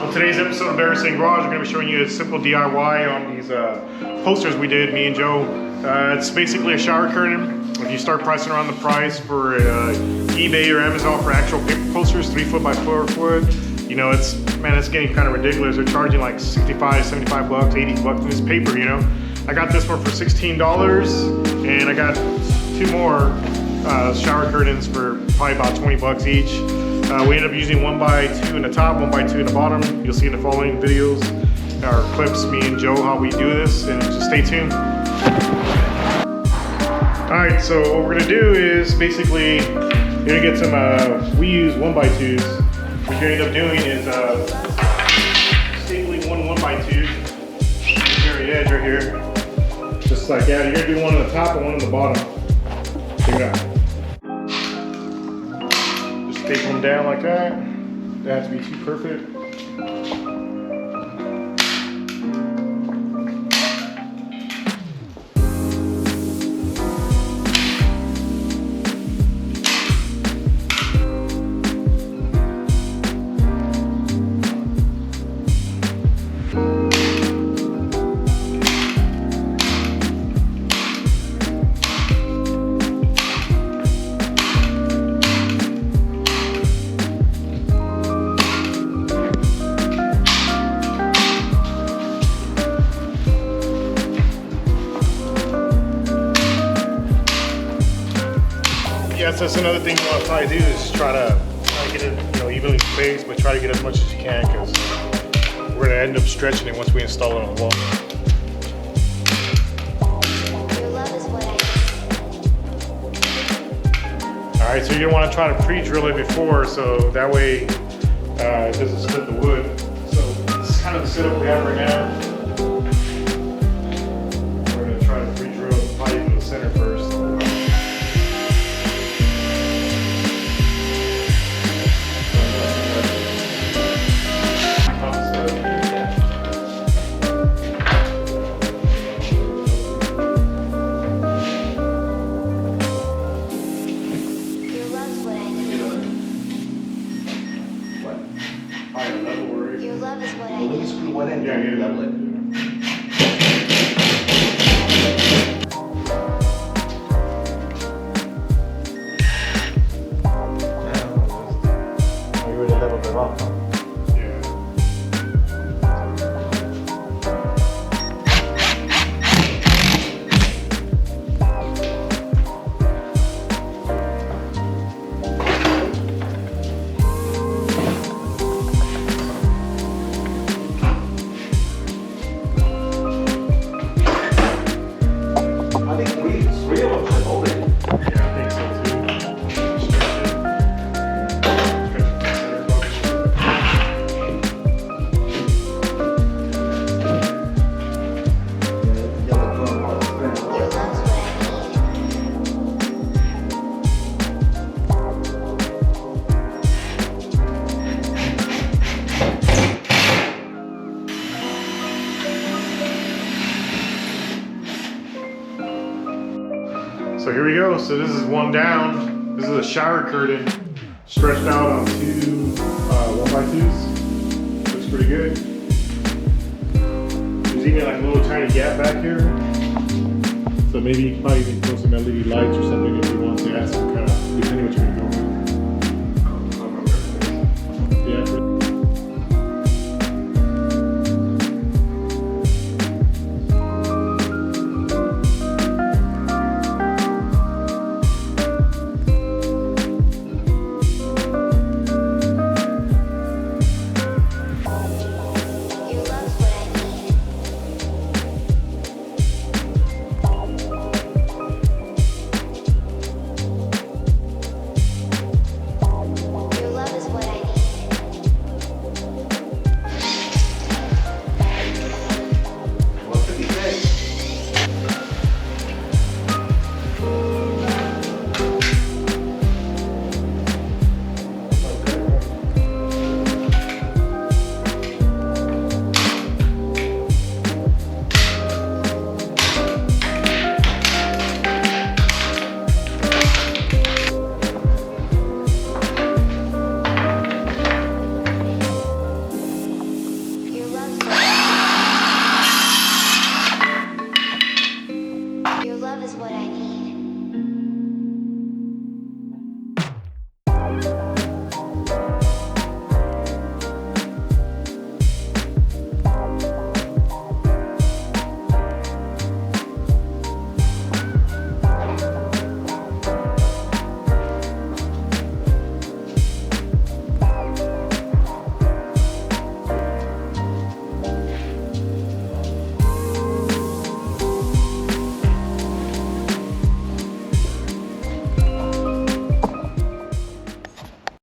On today's episode of Everything Garage, we're going to be showing you a simple DIY on these posters we did, me and Joe. It's basically a shower curtain. If you start pricing around the price for eBay or Amazon for actual paper posters, 3 foot by 4 foot, you know, it's getting kind of ridiculous. They're charging like 65, 75 bucks, 80 bucks in this paper, you know. I got this one for $16, and I got 2 more shower curtains for probably about 20 bucks each. We ended up using 1x2 in the top, 1x2 in the bottom. You'll see in the following videos or clips, me and Joe, how we do this, and just stay tuned. Alright, so what we're gonna do is basically, you're gonna get some, we use 1x2s. What you're gonna end up doing is stapling one 1x2 to the very edge right here. Just like that. You're gonna do one on the top and one on the bottom. Check it out. Staple them down like that. They have to be too perfect. Yes, that's another thing you want to probably do is try to get it, you know, evenly spaced, but try to get as much as you can, because we're going to end up stretching it once we install it on the wall. Your love is what I Alright, so you're going to want to try to pre-drill it before, so that way it doesn't split the wood. So this is kind of the setup we have right now. We're going to try to pre-drill probably in the center first. Your love is what I Let me screw one end. Yeah, yeah. Level it. You really leveled it off, huh? Yeah. I think three of them should hold it. Yeah, I think so too. Stretch it. Stretch it to the center box. Yellow drum on the spin. Your love's what I So here we go. So this is one down. This is a shower curtain stretched out on 2 1x2s. Looks pretty good. There's even like a little tiny gap back here. So maybe you can probably even throw some LED lights or something if you want to add some kind of, depending what you're going to